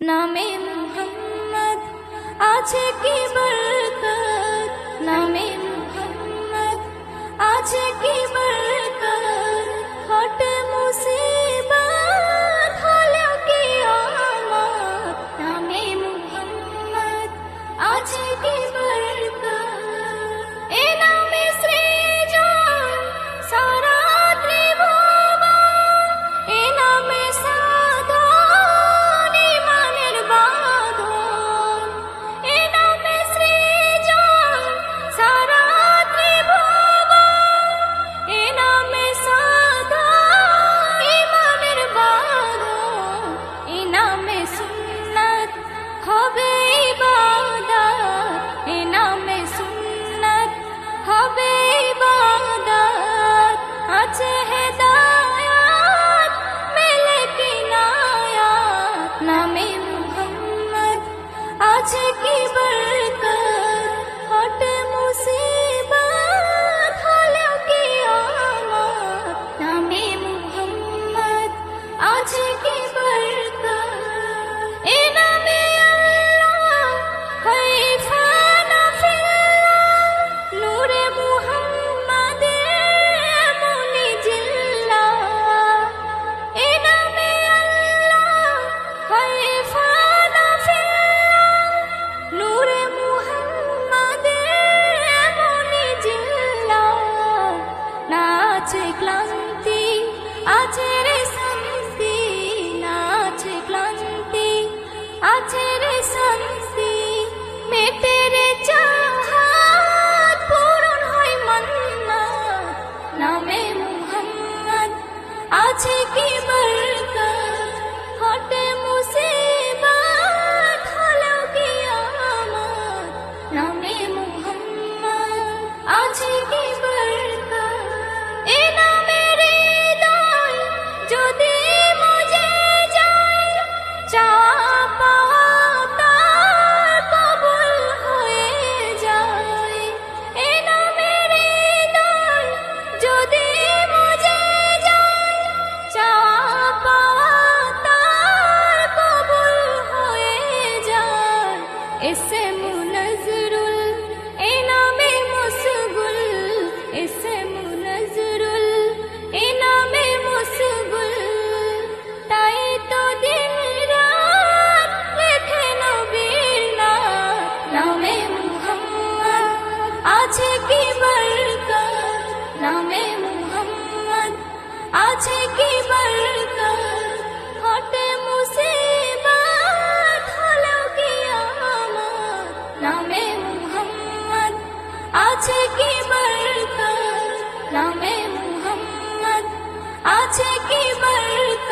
নামে মুহাম্মদ আছে কি বরকত, নামে মুহাম্মদ আছে কি বরকত। হট মুসিবত হলো কিয়ামত, নামে মুহাম্মদ আছে কি বরকত। এ নামে সৃজন সারা ত্রিভুবন, এ নামে সাধন ইমানের বাঁধন, এ নামে সৃজন সারা ত্রিভুবন, এ নামে সাধন ইমানের বাঁধন। এ নামে সুন্নাত হবে ইবাদত, এ নামে সুন্নাত হবে ইবাদত। আছে হেদায়াত মেলে কিনায়াত, নামে মুহাম্মদ আছে কি বরকত। হট মুসিবত হলো কিয়ামত, নামে মুহাম্মদ আছে কি বরকত। এ নামে আল্লাহ হয় ফানা ফিল্লাহ, নূরে মুহাম্মাদে এমনি জিল্লাহ। এ নামে আল্লাহ হয় ফানা ফিল্লাহ, নূরে মুহাম্মাদে এমনি জিল্লাহ। না আছে ক্লান্তি আছে রে শান্তি, না আছে ক্লান্তি আছে রে শান্তি। মেটে রে চাহাত পূরণ হয় মান্নাত, নামে মুহাম্মদ আছে কি বরকত। হটে মুসিবত হলো কিয়ামত, নামে মুহাম্মদ আছে কি বরকত। এ নামের হৃদয় যদি মজে যায়, চাওয়া পাওয়া তার কবুল হয়ে যায়। এ নামের হৃদয় যদি মজে যায়, চাওয়া পাওয়া তার কবুল হয়ে যায়। এসে মুনজরুল এ নামে মুসগুল, এসে মুনজরুল এ নামে মুসগুল। তাই তো দিন রাত লেখে নবীর নাম, নামে মুহাম্মদ আছে কি বরকত, নামে মুহাম্মদ আছে কি বরকত। হটে মুসিবত হলো কিয়ামত, নামে মুহাম্মদ আছে কি বরকত, নামে মুহাম্মদ আছে কি বরকত।